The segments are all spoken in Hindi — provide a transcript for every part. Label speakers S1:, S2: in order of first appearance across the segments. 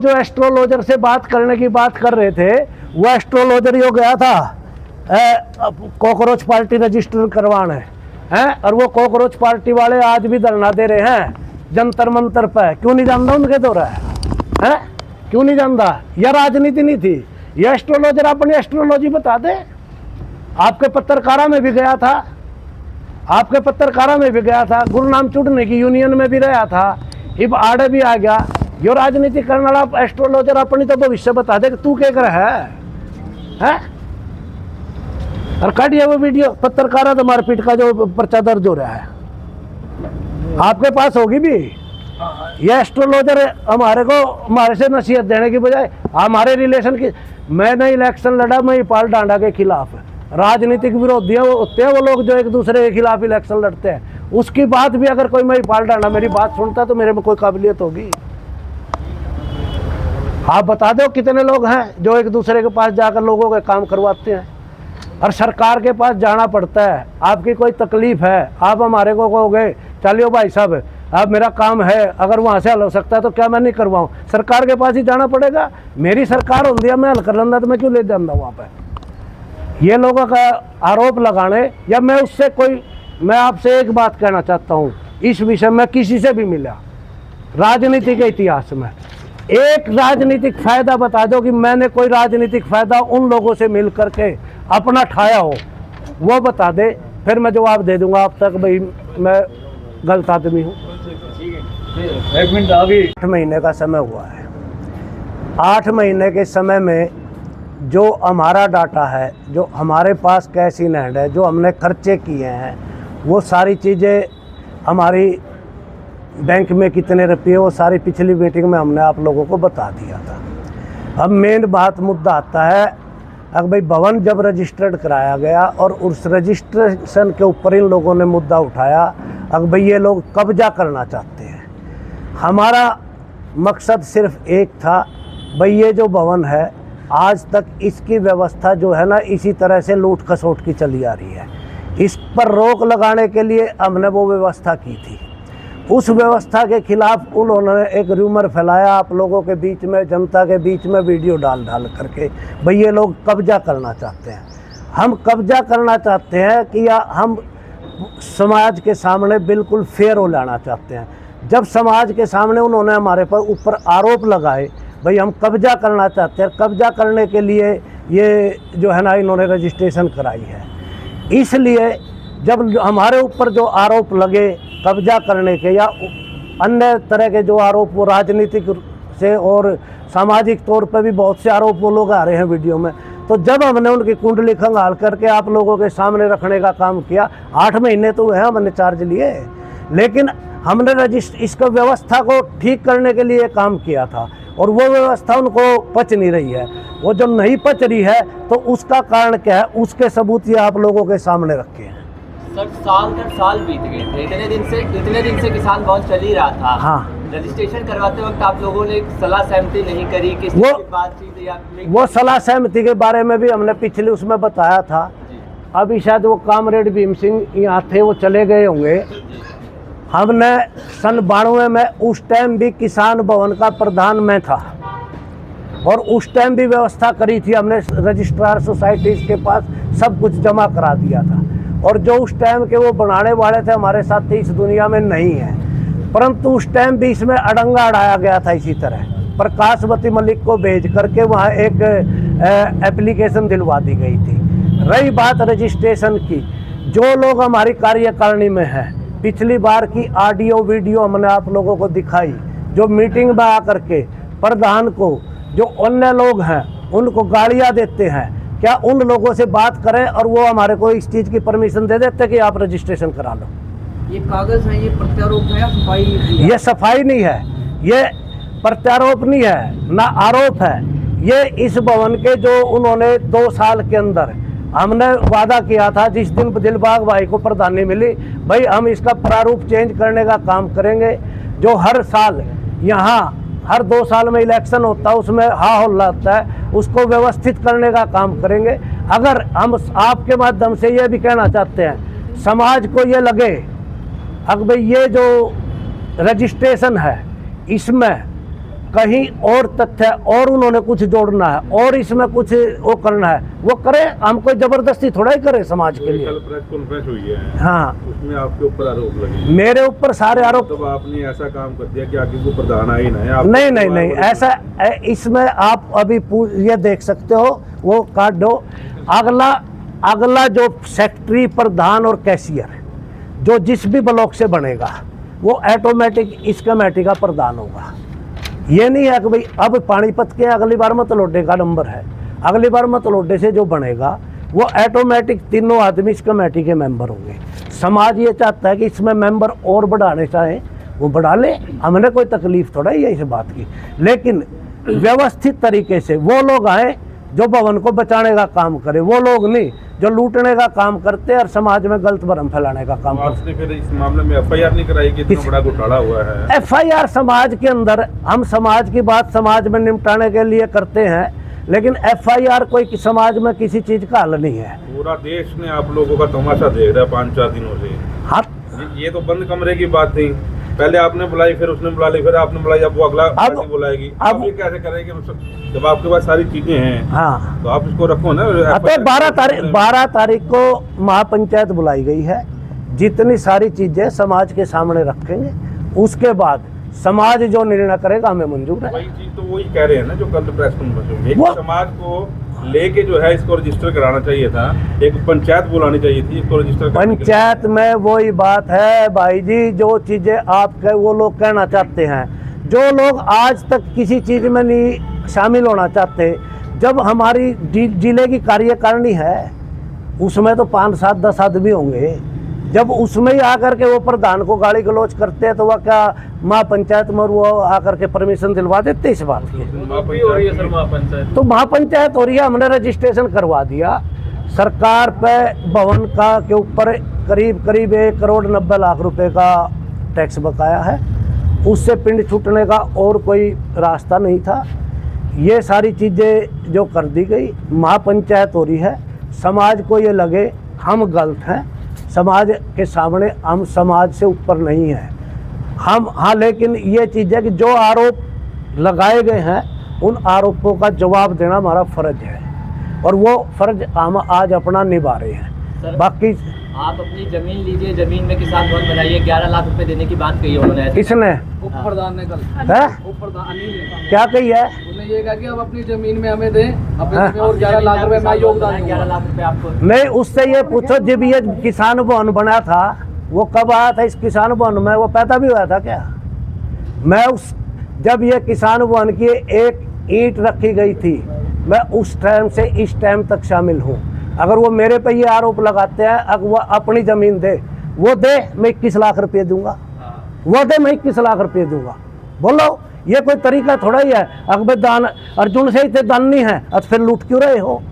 S1: जो एस्ट्रोलॉजर से बात करने की बात कर रहे थे, वो एस्ट्रोलॉजर ही हो गया था कॉकरोच पार्टी रजिस्टर करवाने हैं। और वो कॉकरोच पार्टी वाले आज भी धरना दे रहे हैं जंतर मंतर पे। क्यों नहीं जानता उनके दौरा है? क्यों नहीं जानता? यह राजनीति नहीं थी, यह एस्ट्रोलॉजर अपनी एस्ट्रोलॉजी बता दे। आपके पत्रकारा में भी गया था, आपके पत्रकारा में भी गया था, गुरु नाम चुटने की यूनियन में भी रहा था, अब आड़े भी आ गया। यो राजनीति करने वाला एस्ट्रोलॉजर अपनी तो भविष्य बता दे कि तू क्या कर है? और काटिए वो वीडियो पत्रकारा तो मारपीट का जो पर्चा दर्ज हो रहा है, आपके पास होगी भी। ये एस्ट्रोलॉजर हमारे से नसीहत देने की बजाय हमारे रिलेशन की। मैंने इलेक्शन लड़ा महिपाल डांडा के खिलाफ। राजनीतिक विरोधी होते हैं वो लोग जो एक दूसरे के खिलाफ इलेक्शन लड़ते हैं। उसकी बात भी अगर कोई महिपाल डांडा मेरी बात सुनता तो मेरे में कोई काबिलियत होगी? आप बता दो कितने लोग हैं जो एक दूसरे के पास जाकर लोगों के काम करवाते हैं। और सरकार के पास जाना पड़ता है। आपकी कोई तकलीफ है, आप हमारे को कहोगे चलियो भाई साहब अब मेरा काम है, अगर वहाँ से हल हो सकता है तो क्या मैं नहीं करवाऊँ? सरकार के पास ही जाना पड़ेगा। मेरी सरकार होती है, मैं हल कर लेंदा तो मैं क्यों ले जाता वहाँ पर? ये लोगों का आरोप लगाने या मैं आपसे एक बात कहना चाहता हूँ, इस विषय में किसी से भी मिला राजनीति के इतिहास में एक राजनीतिक फायदा बता दो कि मैंने कोई राजनीतिक फायदा उन लोगों से मिल करके अपना ठाया हो, वो बता दे, फिर मैं जवाब दे दूंगा आप तक भाई मैं गलत आदमी हूँ।
S2: 1 मिनट अभी
S1: 8 महीने का समय हुआ है। 8 महीने के समय में जो हमारा डाटा है, जो हमारे पास कैश इन हैंड है, जो हमने खर्चे किए हैं, वो सारी चीज़ें हमारी बैंक में कितने रुपये, वो सारी पिछली मीटिंग में हमने आप लोगों को बता दिया था। अब मेन बात मुद्दा आता है, अगर भाई भवन जब रजिस्टर्ड कराया गया और उस रजिस्ट्रेशन के ऊपर इन लोगों ने मुद्दा उठाया, अगर भाई ये लोग कब्जा करना चाहते हैं। हमारा मकसद सिर्फ एक था, भाई ये जो भवन है आज तक इसकी व्यवस्था जो है ना इसी तरह से लूट खसोट की चली आ रही है। इस पर रोक लगाने के लिए हमने वो व्यवस्था की थी। उस व्यवस्था के खिलाफ उन्होंने एक रूमर फैलाया आप लोगों के बीच में, जनता के बीच में वीडियो डाल करके, भाई ये लोग कब्जा करना चाहते हैं। हम कब्जा करना चाहते हैं कि या हम समाज के सामने बिल्कुल फेयर हो लाना चाहते हैं। जब समाज के सामने उन्होंने हमारे पर ऊपर आरोप लगाए भाई हम कब्जा करना चाहते हैं, कब्जा करने के लिए ये जो है ना इन्होंने रजिस्ट्रेशन कराई है। इसलिए जब हमारे ऊपर जो आरोप लगे कब्जा करने के या अन्य तरह के जो आरोप, वो राजनीतिक से और सामाजिक तौर पर भी बहुत से आरोप वो लोग आ रहे हैं वीडियो में, तो जब हमने उनकी कुंडली खंगाल करके आप लोगों के सामने रखने का काम किया, 8 महीने तो हुए हैं हमने चार्ज लिए, लेकिन हमने इसका व्यवस्था को ठीक करने के लिए काम किया था और वो व्यवस्था उनको पच नहीं रही है। वो जो नहीं पच रही है तो उसका कारण क्या है, उसके सबूत ये आप लोगों के सामने रखे हैं।
S2: सर साल बीत गए थे, इतने दिन से किसान बहुत चल ही रहा था।
S1: हाँ,
S2: रजिस्ट्रेशन करवाते वक्त आप लोगों ने सलाह सहमति नहीं करी, किसी की बातचीत या
S1: वो सलाह सहमति के बारे में भी हमने पिछले उसमें बताया था। अभी शायद वो कामरेड भीम सिंह यहाँ थे, वो चले गए होंगे। हमने सन 92 में उस टाइम भी किसान भवन का प्रधान मैं था और उस टाइम भी व्यवस्था करी थी हमने, रजिस्ट्रार सोसाइटीज़ के पास सब कुछ जमा करा दिया था। और जो उस टाइम के वो बनाने वाले थे हमारे साथ इस दुनिया में नहीं है, परंतु उस टाइम भी इसमें अड़ंगा अड़ाया गया था। इसी तरह प्रकाशवती मलिक को भेज करके वहाँ एक एप्लीकेशन दिलवा दी गई थी। रही बात रजिस्ट्रेशन की, जो लोग हमारी कार्यकारिणी में हैं, पिछली बार की ऑडियो वीडियो हमने आप लोगों को दिखाई, जो मीटिंग में आकर के प्रधान को जो अन्य लोग हैं उनको गालियाँ देते हैं, क्या उन लोगों से बात करें और वो हमारे को इस चीज़ की परमिशन दे देते कि आप रजिस्ट्रेशन करा लो।
S2: ये कागज है, ये प्रत्यारोप है या सफाई?
S1: ये सफाई नहीं है, ये प्रत्यारोप नहीं है, ना आरोप है। ये इस भवन के जो उन्होंने 2 साल के अंदर हमने वादा किया था, जिस दिन दिलबाग भाई को प्रधानी मिली, भाई हम इसका प्रारूप चेंज करने का काम करेंगे। जो हर साल यहाँ हर 2 साल में इलेक्शन होता है, उसमें हल्ला होता है, उसको व्यवस्थित करने का काम करेंगे। अगर हम आपके माध्यम से ये भी कहना चाहते हैं, समाज को ये लगे अब भाई ये जो रजिस्ट्रेशन है इसमें कहीं और तथ्य और उन्होंने कुछ जोड़ना है और इसमें कुछ वो करना है, वो करे। हम कोई जबरदस्ती थोड़ा ही करे समाज के लिए।
S3: कल प्रेस कॉन्फ्रेंस हुई है,
S1: हाँ,
S3: उसमें आपके ऊपर आरोप लगे।
S1: मेरे ऊपर सारे आरोप।
S3: तो आपने ऐसा काम कर दिया कि आगे को प्रधान आई ना है।
S1: नहीं नहीं नहीं, ऐसा इसमें आप अभी ये देख सकते हो, वो काट दो। अगला जो सेक्रेटरी, प्रधान और कैशियर जो जिस भी ब्लॉक से बनेगा वो ऑटोमेटिक इस कमेटी का प्रधान होगा। ये नहीं है कि भाई अब पानीपत के अगली बार मतलोडे का नंबर है, अगली बार मतलोडे से जो बनेगा वो ऑटोमेटिक तीनों आदमी इस कमेटी के मेंबर होंगे। समाज ये चाहता है कि इसमें मेंबर और बढ़ाने चाहें वो बढ़ा ले, हमने कोई तकलीफ थोड़ा ही है इस बात की। लेकिन व्यवस्थित तरीके से वो लोग आए जो भवन को बचाने का काम करे, वो लोग नहीं जो लूटने का काम करते हैं और समाज में गलत भरम फैलाने का काम करते।
S3: आपने फिर इस मामले में एफआईआर नहीं कराई कि इतना बड़ा घोटाला हुआ है?
S1: एफआईआर समाज के अंदर, हम समाज की बात समाज में निपटाने के लिए करते हैं, लेकिन एफआईआर कोई समाज में किसी चीज का हल नहीं है।
S3: पूरा देश ने आप लोगों का तमाशा देख रहा है 5-4 दिनों से।
S1: हाँ,
S3: ये तो बंद कमरे की बात थी, पहले आपने बुलाई, फिर उसने बुला ली, फिर आपने बुलाई, अब वो अगला पार्टी बुलाएगी। अब ये कैसे करेंगे जब आपके पास सारी चीजें हैं?
S1: हाँ,
S3: तो आप इसको रखो ना।
S1: तो 12 तारीख को महापंचायत बुलाई गई है, जितनी सारी चीजें समाज के सामने रखेंगे, उसके बाद समाज जो निर्णय करेगा हमें मंजूर है।
S3: वही चीज तो वही कह रहे हैं ना जो कल प्रेस कॉन्फ्रेंस में,
S1: वो
S3: समाज को लेके जो है इसको रजिस्टर कराना चाहिए था, एक पंचायत बुलानी चाहिए थी इसको रजिस्टर।
S1: पंचायत में वही बात है भाई जी, जो चीजें आप वो लोग कहना चाहते हैं, जो लोग आज तक किसी चीज में नहीं शामिल होना चाहते, जब हमारी जिले की कार्यकारिणी है उसमें तो 5-7-10 आदमी होंगे, जब उसमें ही आकर के वो प्रधान को गाली गलौज करते हैं तो वह क्या महापंचायत में वो आकर के परमिशन दिलवा देते इस बात की? तो महापंचायत हो रही है, हमने रजिस्ट्रेशन करवा दिया। सरकार पे भवन का के ऊपर करीब 1 करोड़ 90 लाख रुपए का टैक्स बकाया है, उससे पिंड छूटने का और कोई रास्ता नहीं था। ये सारी चीज़ें जो कर दी गई, महापंचायत हो रही है, समाज को ये लगे हम गलत हैं, समाज के सामने हम समाज से ऊपर नहीं हैं हम। हाँ, लेकिन ये चीज़ है कि जो आरोप लगाए गए हैं उन आरोपों का जवाब देना हमारा फ़र्ज है और वो फ़र्ज हम आज अपना निभा रहे हैं। बाकी
S2: आप अपनी जमीन लीजिए, जमीन में किसान भवन बनाइए, 11 लाख रुपए देने की बात कही उन्होंने।
S1: किसने?
S4: उप प्रधान ने कल
S1: है
S4: अनिल ने
S1: क्या कही है?
S4: उन्होंने ये कहा कि अब अपनी जमीन में हमें दें, अपने में और 11 लाख रुपए मैं योगदान दूंगा।
S2: 11 लाख रुपए आपको
S1: नहीं, उससे ये पूछो जब ये किसान भवन बना था वो कब आया था इस किसान भवन में? वो पैदा भी हुआ था क्या? मैं जब ये किसान भवन की एक ईंट रखी गई थी, मैं उस टाइम से इस टाइम तक शामिल हूँ। अगर वो मेरे पे ये आरोप लगाते हैं अगर वो अपनी ज़मीन दे, वो दे, मैं 21 लाख रुपये दूंगा, वो दे, मैं 21 लाख रुपये दूंगा। बोलो, ये कोई तरीका थोड़ा ही है। अकबर दान अर्जुन से इतने दान नहीं है तो फिर लूट क्यों रहे हो?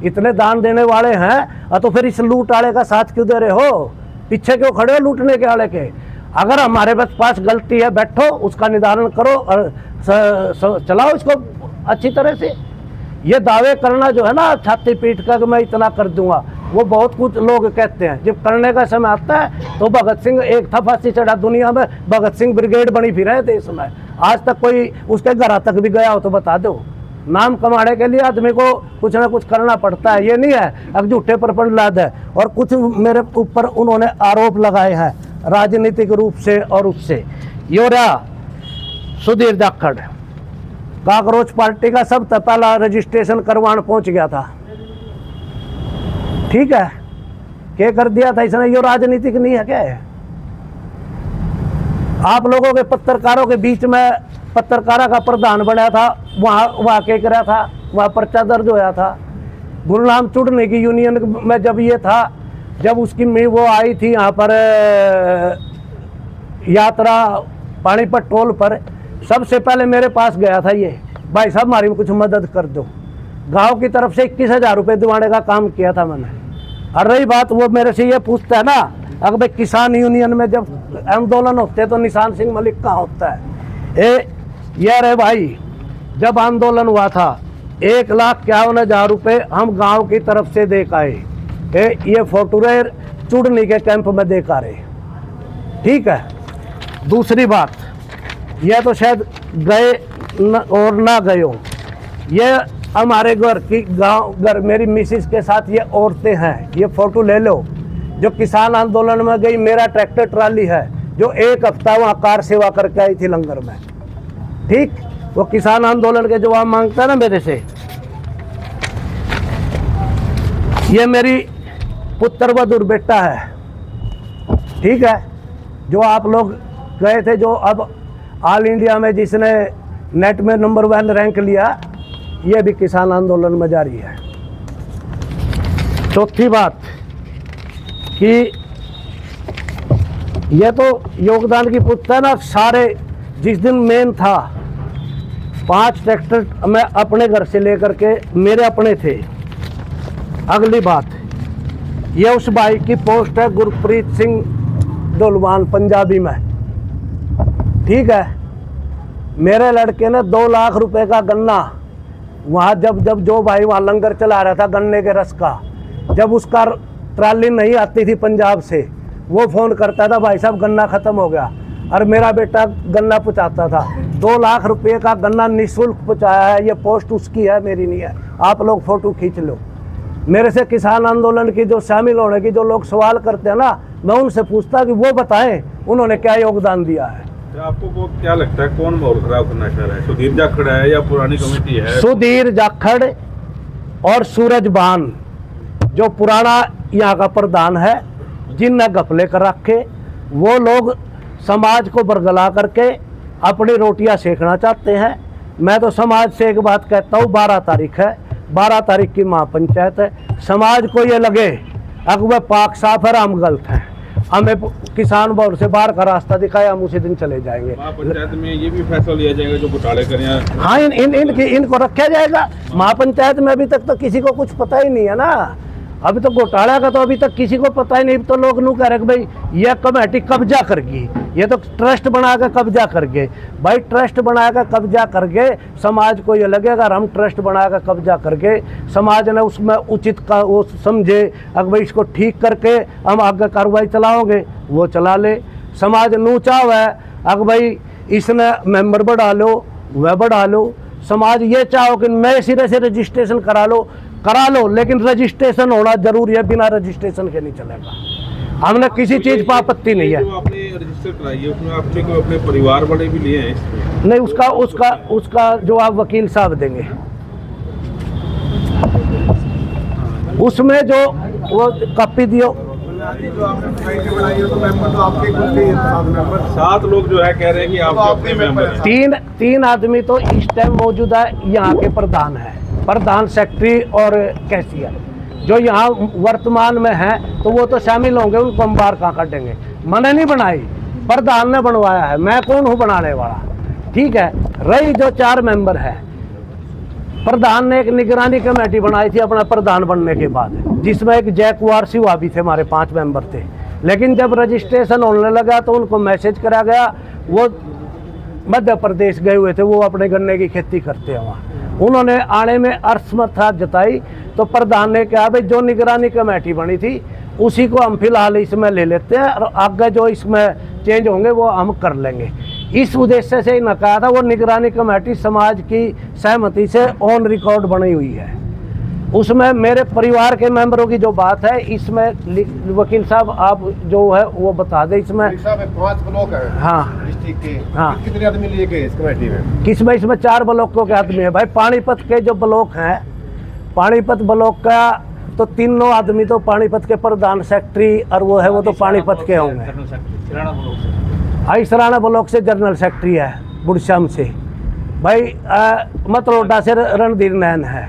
S1: इतने दान देने वाले हैं तो फिर इस लूट वाले का साथ क्यों दे रहे हो? पीछे क्यों खड़े हो लूटने के वाले के? अगर हमारे पास गलती है, बैठो, उसका निदान करो और चलाओ इसको अच्छी तरह से। ये दावे करना जो है ना छाती पीट कर मैं इतना कर दूंगा, वो बहुत कुछ लोग कहते हैं, जब करने का समय आता है तो भगत सिंह एक था फांसी चढ़ा, दुनिया में भगत सिंह ब्रिगेड बनी फिर है देश में, आज तक कोई उसके घर तक भी गया हो तो बता दो। नाम कमाने के लिए आदमी को कुछ ना कुछ करना पड़ता है, ये नहीं है अब झूठे प्रपंड लाद है। और कुछ मेरे ऊपर उन्होंने आरोप लगाए हैं राजनीतिक रूप से और उससे। यो रहा सुधीर जाखड़, काकरोच पार्टी का सब पहला रजिस्ट्रेशन करवाने पहुंच गया था, ठीक है, क्या कर दिया था इसने? यो राजनीतिक नहीं है क्या? आप लोगों के पत्रकारों के बीच में पत्रकारा का प्रधान बनाया था, वहाँ क्या कराया था, वहाँ पर्चा दर्ज होया था। गुरुनाम चुड़ने की यूनियन में जब ये था, जब उसकी वो आई थी यहाँ पर यात्रा पानीपत टोल पर, सबसे पहले मेरे पास गया था ये, भाई साहब हमारी कुछ मदद कर दो। गांव की तरफ से 21,000 रुपये दिवाने का काम किया था मैंने। और रही बात, वो मेरे से ये पूछता है ना, अगर भाई किसान यूनियन में जब आंदोलन होते तो निशान सिंह मलिक कहाँ होता है? ये रे भाई, जब आंदोलन हुआ था 1,51,000 रुपये हम गांव की तरफ से दे आए। ये फोटो रे चुड़नी के कैंप में दे आ रहे, ठीक है। दूसरी बात, यह तो शायद गए और ना गयो। ये हमारे घर मेरी मिसिस के साथ ये औरतें हैं, ये फोटो ले लो। जो किसान आंदोलन में गई, मेरा ट्रैक्टर ट्राली है जो एक हफ्ता वहाँ कार सेवा करके आई थी लंगर में, ठीक। वो किसान आंदोलन के जवाब मांगता है ना मेरे से। ये मेरी पुत्र बहादुर बेटा है, ठीक है, जो आप लोग गए थे, जो अब ऑल इंडिया में जिसने नेट में नंबर 1 रैंक लिया, ये भी किसान आंदोलन में जारी है। चौथी बात कि ये तो योगदान की पूछता है ना, सारे जिस दिन मेन था 5 ट्रैक्टर मैं अपने घर से लेकर के मेरे अपने थे। अगली बात, ये उस भाई की पोस्ट है गुरप्रीत सिंह डोलवान पंजाबी में, ठीक है। मेरे लड़के ने 2 लाख रुपए का गन्ना वहाँ जब जो भाई वहाँ लंगर चला रहा था गन्ने के रस का, जब उसका ट्राली नहीं आती थी पंजाब से, वो फ़ोन करता था भाई साहब गन्ना ख़त्म हो गया, और मेरा बेटा गन्ना पहुँचाता था। 2 लाख रुपए का गन्ना निःशुल्क पहुँचाया है। ये पोस्ट उसकी है, मेरी नहीं है। आप लोग फ़ोटो खींच लो। मेरे से किसान आंदोलन की जो शामिल होने की जो लोग सवाल करते हैं ना, मैं उनसे पूछता कि वो बताएं उन्होंने क्या योगदान दिया है।
S3: तो आपको क्या लगता है कौन माहौल खराब करना चाह रहा है? सुधीर जाखड़ है या पुरानी कमेटी है?
S1: सुधीर जाखड़ और सूरज बान जो पुराना यहाँ का प्रधान है, जिनने घपले कर रखे, वो लोग समाज को बरगला करके अपनी रोटियां सेकना चाहते हैं। मैं तो समाज से एक बात कहता हूँ, 12 तारीख है, 12 तारीख की महापंचायत है। समाज को ये लगे अगर वह पाक साफ है, हम गलत हैं, हमें किसान भवन से बाहर का रास्ता दिखाया, हम उसी दिन चले जाएंगे।
S3: महापंचायत में ये भी फैसला लिया जाएगा जो घोटाले करें?
S1: हाँ, इनको रखा जाएगा। महापंचायत में अभी तक तो किसी को कुछ पता ही नहीं है ना। अभी तो घोटाला का तो अभी तक किसी को पता ही नहीं। तो लोग नू कह रहे कि भाई ये कमेटी कब्जा कर गई, ये तो ट्रस्ट बना कर कब्जा कर गए। भाई ट्रस्ट बना कर कब्जा कर गए, समाज को ये लगेगा हम ट्रस्ट बना कर कब्जा कर गए, समाज ने उसमें उचित का वो समझे, अगर भाई इसको ठीक करके हम आगे कार्रवाई चलाओगे वो चला ले। समाज नू चाव है अगर भाई इसने मेंबर बढ़ा लो वह बढ़ा लो। समाज ये चाहो कि नए सिरे से रजिस्ट्रेशन करा लो, लेकिन रजिस्ट्रेशन होना जरूरी है, बिना रजिस्ट्रेशन के नहीं चलेगा। हमने किसी चीज पर आपत्ति नहीं है।
S3: जो आपने रजिस्टर कराई है उसमें आपने कोई अपने परिवार वाले भी लिए हैं इसमें?
S1: नहीं, उसका जवाब वकील साहब देंगे। उसमें जो वो कॉपी दियो।
S3: 7 लोग जो है कह रहे हैं कि आप अपने मेंबर हैं।
S1: 3 आदमी तो इस टाइम मौजूदा यहाँ के प्रधान है, प्रधान, सेक्रेटरी और कैशियर जो यहाँ वर्तमान में हैं, तो वो तो शामिल होंगे, उनको हम बाहर कहाँ काटेंगे। मैंने नहीं बनाई, प्रधान ने बनवाया है, मैं कौन हूँ बनाने वाला, ठीक है। रही जो 4 मेंबर है, प्रधान ने एक निगरानी कमेटी बनाई थी अपना प्रधान बनने के बाद, जिसमें एक जयकुमार सिंह भी थे, हमारे 5 मेंबर थे। लेकिन जब रजिस्ट्रेशन होने लगा तो उनको मैसेज करा गया, वो मध्य प्रदेश गए हुए थे, वो अपने गन्ने की खेती करते हैं वहाँ। उन्होंने आने में असमर्थता जताई, तो प्रधान ने कहा भाई जो निगरानी कमेटी बनी थी उसी को हम फिलहाल इसमें ले लेते हैं, और आगे जो इसमें चेंज होंगे वो हम कर लेंगे। इस उद्देश्य से ही न कहा था। वो निगरानी कमेटी समाज की सहमति से ऑन रिकॉर्ड बनी हुई है। उसमें मेरे परिवार के मेंबरों की जो बात है, इसमें वकील साहब आप जो है वो बता दें। इसमें
S5: 5 ब्लॉक है,
S1: हाँ
S5: डिस्ट्रिक्ट के,
S1: हाँ,
S5: कितने आदमी लिए गए इस कमेटी में?
S1: किसमें? इसमें 4 ब्लॉकों के आदमी है भाई। पानीपत के जो ब्लॉक हैं, पानीपत ब्लॉक का तो 3 आदमी तो पानीपत के प्रधान, सेक्रेटरी और वो है, वो तो पानीपत के होंगे। सराना ब्लॉक से जनरल सेक्रेटरी है, बुढ़शाम से भाई। मतलोडा से रणधीर नैन है,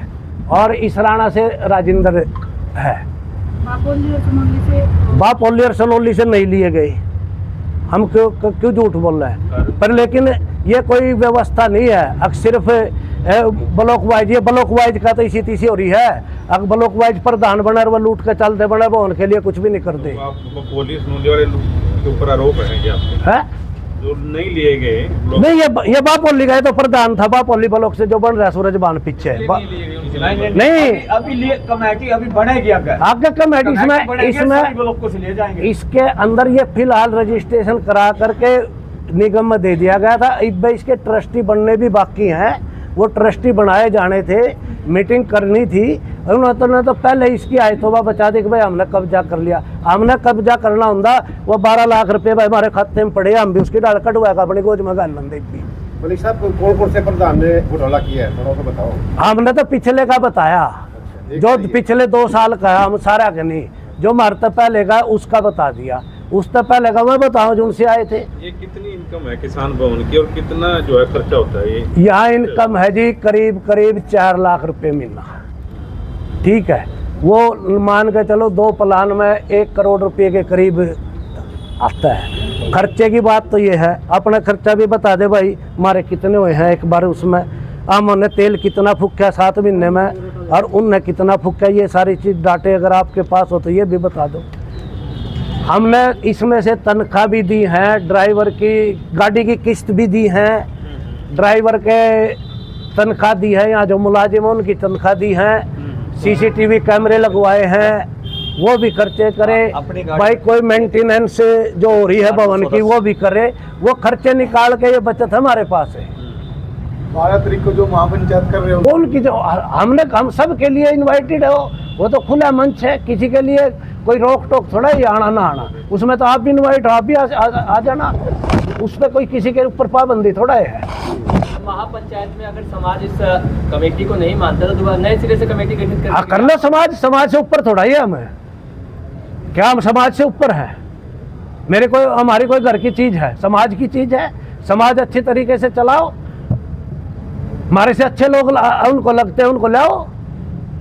S1: और इसराना से राजेंद्र है। बापोली और सनोली से नहीं लिए गए। हम क्यों झूठ बोल रहे हैं? पर लेकिन ये कोई व्यवस्था नहीं है, अब सिर्फ ब्लॉक वाइज, ये ब्लॉक वाइज का तो इसी तीसी हो रही है। अब ब्लॉक वाइज प्रधान बना वो लूट के चलते बने, वो उनके लिए कुछ भी नहीं करते।
S3: पुलिस वाले के ऊपर आरोप है क्या है? जो नहीं लिए गए
S1: नहीं, ये बापोली गए तो प्रधान था, बापोली ब्लॉक से जो बन रहा है सूरजबान पीछे नहीं,
S2: अभी लिए कमेटी अभी बनेगी
S1: आगे कमेटी इसमें
S2: ब्लॉक को से ले जाएंगे।
S1: इसके अंदर ये फिलहाल रजिस्ट्रेशन करा करके निगम में दे दिया गया था। इस बार इसके ट्रस्टी बनने भी बाकी हैं, वो ट्रस्टी बनाए जाने थे, मीटिंग करनी थी। उन्होंने तो पहले इसकी आयतोबा बचा दी कि भाई हमने कब्जा कर लिया। हमने कब्जा करना होता वो 12 लाख रुपए भाई हमारे खाते में पड़े, हम भी उसकी डाल कटवाएगा अपनी गोद में गाल भी।
S5: मलिक साहब कौन कौन से प्रधान ने घोटाला किया है थोड़ा सा बताओ।
S1: हमने तो पिछले का बताया, जो पिछले 2 साल का है, हम सारा का नहीं, जो मारता पहले का उसका बता दिया। उस तो पहले का मैं बताऊं जो उनसे आए थे।
S3: ये कितनी इनकम है किसान भवन की और कितना जो है खर्चा होता है ये?
S1: यहाँ इनकम है जी करीब 4 लाख रुपए महीना, ठीक है। वो मान के चलो 2 प्लान में 1 करोड़ रुपए के करीब आता है। खर्चे की बात तो ये है, अपना खर्चा भी बता दे भाई हमारे कितने हुए हैं एक बार उसमें। हमने तेल कितना फूका 7 महीने में और उनने कितना फूका, ये सारी चीज़ डाटे अगर आपके पास हो तो ये भी बता दो। हमने इसमें से तनख्वाह भी दी है, ड्राइवर की गाड़ी की किस्त भी दी है, ड्राइवर के तनख्वाह दी है, यहाँ जो मुलाजिम हैं उनकी तनख्वाह दी है, CCTV कैमरे लगवाए हैं, वो भी खर्चे करे भाई। कोई मेंटेनेंस जो हो रही है भवन की वो भी करे, वो खर्चे निकाल के ये बचत हमारे पास है।
S5: 12 तारीख को जो महापंचायत कर रहे हो
S1: उनकी जो हम सब के लिए इनवाइटेड है, वो तो खुला मंच है, किसी के लिए कोई रोक टोक थोड़ा ही आना ना आना। उसमें तो आप भी इनवाइट हो, आप भी आ जाना, उस पर कोई किसी के ऊपर पाबंदी थोड़ा है।
S2: महापंचायत में अगर समाज इस कमेटी को नहीं मानता तो दोबारा नए सिरे से कमेटी गठित
S1: कर लो। समाज से ऊपर थोड़ा ही हमें, क्या हम समाज से ऊपर है? हमारी कोई घर की चीज है, समाज की चीज है। समाज अच्छे तरीके से चलाओ, हमारे से अच्छे लोग उनको लगते हैं उनको लाओ।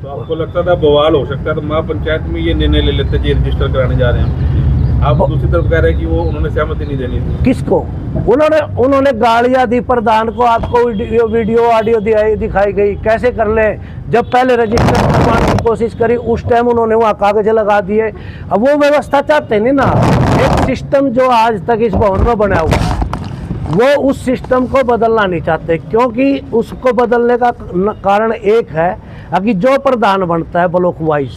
S3: तो आपको लगता था बवाल हो सकता है तो महापंचायत में ये निर्णय ले लेते जी रजिस्टर कराने जा रहे हैं। आप दूसरी तरफ कह रहे हैं कि वो उन्होंने सहमति नहीं देनी थी।
S1: किसको? उन्होंने गालियां दी प्रधान को। आपको वीडियो ऑडियो दिखाई गई, कैसे कर ले? जब पहले रजिस्टर करवाने की कोशिश करी उस टाइम उन्होंने वहाँ कागज लगा दिए। अब वो व्यवस्था चाहते नहीं ना, एक सिस्टम जो आज तक इस भवन में बना हुआ है वो उस सिस्टम को बदलना नहीं चाहते, क्योंकि उसको बदलने का कारण एक है कि जो प्रधान बनता है ब्लॉक वाइज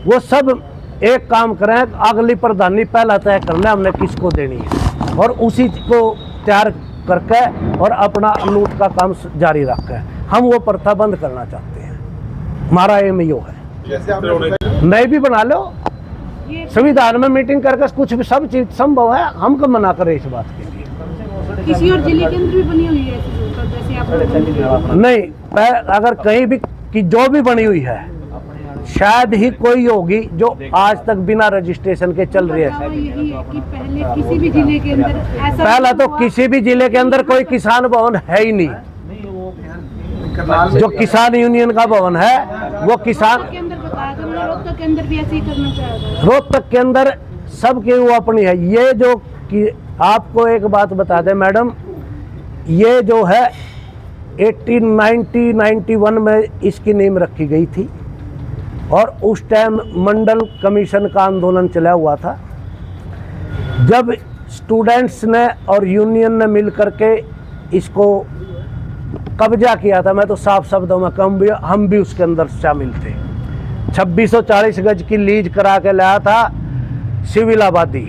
S1: वो सब एक काम करें, अगली प्रधानी पहला तय कर ले हमने किसको देनी है और उसी को तैयार करके और अपना लूट का काम जारी रखें। हम वो प्रथा बंद करना चाहते हैं, हमारा एम यो है।
S5: जैसे आपने
S1: नई भी बना लो, संविधान में मीटिंग करके कुछ भी सब चीज संभव है, हम क्यों मना करें इस बात के लिए?
S6: किसी और जिले के अंदर भी बनी हुई है जैसे आप
S1: नहीं, अगर कहीं भी कि जो भी बनी हुई है शायद ही कोई होगी जो आज तक बिना रजिस्ट्रेशन के चल रही है।
S6: यही है कि पहले किसी भी जिले के अंदर ऐसा
S1: पहला तो किसी भी जिले के अंदर कोई किसान भवन है ही नहीं। जो किसान यूनियन का भवन है वो किसान
S6: के अंदर बताया था, रोहतक के अंदर भी ऐसे ही करना चाहेगा।
S1: रोहतक के अंदर सबकी वो अपनी है। ये जो कि आपको एक बात बता दें मैडम, ये जो है 1891 में इसकी नींव रखी गई थी और उस टाइम मंडल कमीशन का आंदोलन चला हुआ था। जब स्टूडेंट्स ने और यूनियन ने मिल करके इसको कब्जा किया था, मैं तो साफ शब्दों में कहूँ हम भी उसके अंदर शामिल थे। 2640 गज की लीज करा के लाया था सिविल आबादी,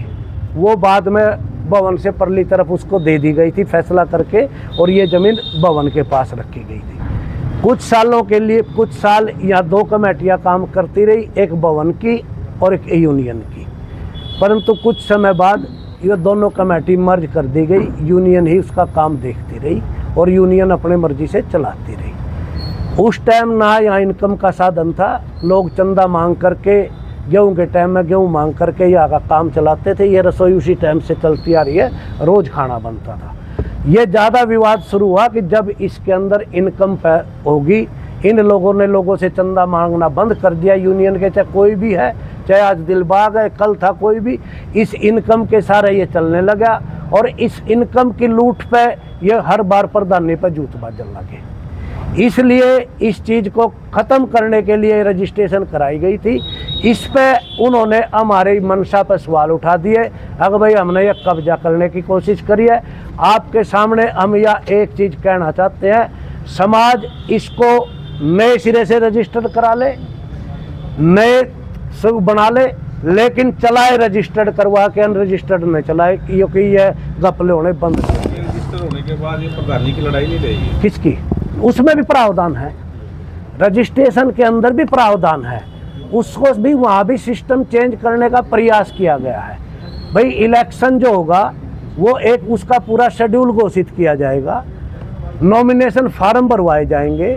S1: वो बाद में भवन से परली तरफ उसको दे दी गई थी फैसला करके, और ये ज़मीन भवन के पास रखी गई थी। कुछ सालों के लिए कुछ साल यहाँ 2 कमेटियाँ काम करती रही, एक भवन की और एक यूनियन की, परंतु कुछ समय बाद ये दोनों कमेटी मर्ज कर दी गई। यूनियन ही उसका काम देखती रही और यूनियन अपने मर्जी से चलाती रही। उस टाइम ना यहाँ इनकम का साधन था, लोग चंदा मांग करके गेहूं के टाइम में गेहूं मांग करके यहाँ का काम चलाते थे। ये रसोई उसी टाइम से चलती आ रही है, रोज़ खाना बनता था। ये ज़्यादा विवाद शुरू हुआ कि जब इसके अंदर इनकम होगी, इन लोगों ने लोगों से चंदा मांगना बंद कर दिया, यूनियन के चाहे कोई भी है, चाहे आज दिलबाग है, कल था कोई भी, इस इनकम के सारे ये चलने लगा और इस इनकम की लूट पे ये हर बार प्रधानी पर जूत बाजन लगे। इसलिए इस चीज़ को ख़त्म करने के लिए रजिस्ट्रेशन कराई गई थी। इस पे उन्होंने हमारे मंशा पर सवाल उठा दिए, अगर भाई हमने ये कब्जा करने की कोशिश करी है। आपके सामने हम यह एक चीज़ कहना चाहते हैं, समाज इसको नए सिरे से रजिस्टर करा ले, नए सब बना ले, लेकिन चलाए रजिस्टर्ड करवा के अनरजिस्टर्ड न चलाए, क्योंकि यह घपले होने बंद करें।
S3: रजिस्टर होने के बाद ये प्रधानी की लड़ाई नहीं रहेगी?
S1: किसकी? उसमें भी प्रावधान है, रजिस्ट्रेशन के अंदर भी प्रावधान है, उसको भी वहाँ भी सिस्टम चेंज करने का प्रयास किया गया है। भाई इलेक्शन जो होगा वो एक उसका पूरा शेड्यूल घोषित किया जाएगा, नॉमिनेशन फार्म भरवाए जाएंगे,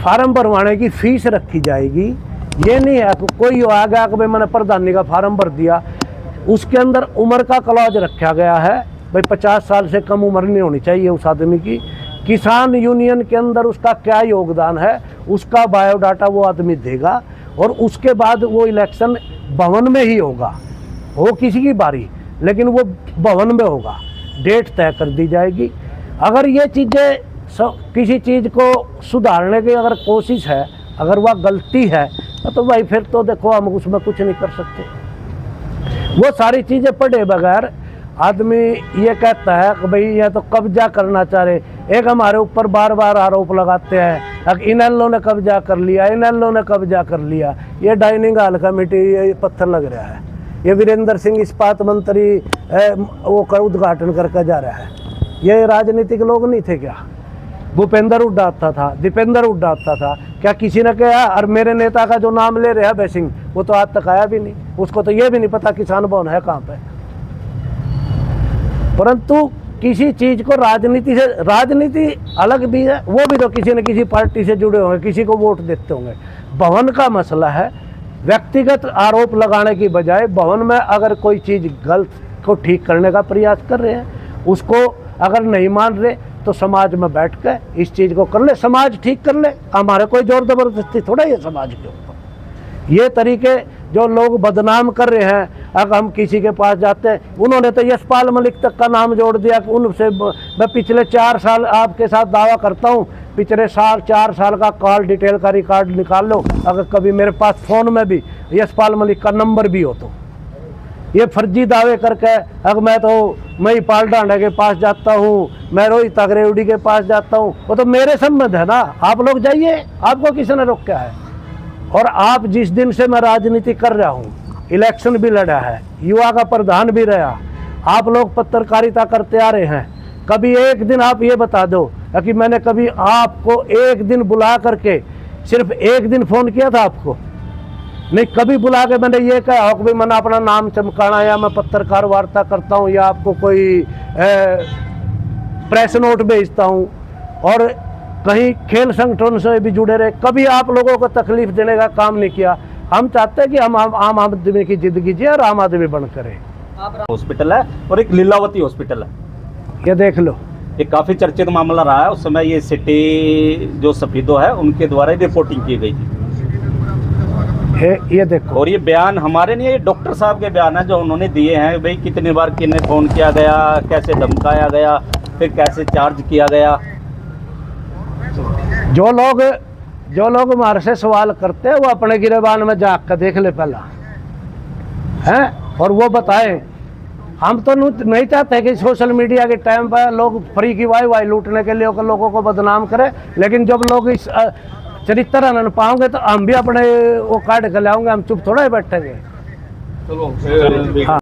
S1: फार्म भरवाने की फीस रखी जाएगी। ये नहीं है कि कोई आ गया कि भाई मैंने प्रधानी का फार्म भर दिया, उसके अंदर उम्र का क्लॉज रखा गया है, भाई 50 साल से कम उम्र नहीं होनी चाहिए उस आदमी की। किसान यूनियन के अंदर उसका क्या योगदान है उसका बायोडाटा वो आदमी देगा, और उसके बाद वो इलेक्शन भवन में ही होगा, हो किसी की बारी, लेकिन वो भवन में होगा, डेट तय कर दी जाएगी। अगर ये चीज़ें किसी चीज़ को सुधारने की अगर कोशिश है, अगर वह गलती है, तो भाई फिर तो देखो हम उसमें कुछ नहीं कर सकते। वो सारी चीज़ें पढ़े बगैर आदमी ये कहता है कि भाई ये तो कब्जा करना चाह रहे। एक हमारे ऊपर बार बार आरोप लगाते हैं कि इनएलओ ने कब्जा कर लिया, इनएलओ ने कब्जा कर लिया। ये डाइनिंग हॉल कमेटी ये पत्थर लग रहा है, ये वीरेंद्र सिंह इस्पात मंत्री वो कर उद्घाटन करके जा रहा है। ये राजनीतिक लोग नहीं थे क्या? भूपेंद्र हुड्डा आता था, दीपेंद्र हुड्डा आता था, क्या किसी ने कहा? और मेरे नेता का जो नाम ले रहे हैं अभय सिंह, वो तो आज तक आया भी नहीं, उसको तो ये भी नहीं पता किसान भवन है कहाँ पे। परंतु किसी चीज को राजनीति अलग भी है, वो भी तो किसी न किसी पार्टी से जुड़े होंगे, किसी को वोट देते होंगे। भवन का मसला है, व्यक्तिगत आरोप लगाने की बजाय भवन में अगर कोई चीज गलत को ठीक करने का प्रयास कर रहे हैं, उसको अगर नहीं मान रहे तो समाज में बैठ कर इस चीज को कर ले, समाज ठीक कर ले। हमारे कोई जोर जबरदस्ती थोड़ा ही है समाज के ऊपर। ये तरीके जो लोग बदनाम कर रहे हैं, अगर हम किसी के पास जाते हैं, उन्होंने तो यशपाल मलिक तक का नाम जोड़ दिया कि उनसे मैं पिछले 4 साल आपके साथ दावा करता हूँ, पिछले 4 साल का कॉल डिटेल का रिकॉर्ड निकाल लो, अगर कभी मेरे पास फ़ोन में भी यशपाल मलिक का नंबर भी हो तो। ये फर्जी दावे करके अगर मैं ही पाल डांडा के पास जाता हूँ, मैं रोहित अग्रेउडी के पास जाता हूँ, वो तो मेरे संबंध है ना। आप लोग जाइए, आपको किसी ने रोका है? और आप जिस दिन से मैं राजनीति कर रहा हूँ, इलेक्शन भी लड़ा है, युवा का प्रधान भी रहा, आप लोग पत्रकारिता करते आ रहे हैं, कभी एक दिन आप ये बता दो कि मैंने कभी आपको एक दिन बुला करके सिर्फ एक दिन फ़ोन किया था आपको? नहीं, कभी बुला के मैंने ये कहा हो कि भाई मैंने अपना नाम चमकाना, या मैं पत्रकार वार्ता करता हूँ, या आपको कोई प्रेस नोट भेजता हूँ, और कहीं खेल संगठन से भी जुड़े रहे। कभी आप लोगों को तकलीफ देने का काम नहीं किया। हम चाहते हैं कि हम आम आदमी की जिंदगी जिए और आम आदमी बन करें।
S7: हॉस्पिटल है और एक लीलावती हॉस्पिटल है,
S1: ये देख लो,
S7: ये काफ़ी चर्चित मामला रहा है। उस समय ये सिटी जो सफीदो है उनके द्वारा ही रिपोर्टिंग की गई थी।
S1: ये देखो,
S7: और ये बयान हमारे नहीं, ये डॉक्टर साहब के बयान है जो उन्होंने दिए हैं। भाई कितनी बार किन्हें फ़ोन किया गया, कैसे धमकाया गया, फिर कैसे चार्ज किया गया।
S1: जो लोग हमारे से सवाल करते हैं वो अपने गिरेबान में जाग कर देख ले पहला, हैं, और वो बताएं। हम तो नहीं चाहते कि सोशल मीडिया के टाइम पर लोग फ्री की वाई लूटने के लिए लोगों को बदनाम करें, लेकिन जब लोग इस चरित्र हनन पाओगे तो हम भी अपने वो काट कर लाओगे, हम चुप थोड़ा ही बैठेंगे।
S3: चलो।
S1: हाँ।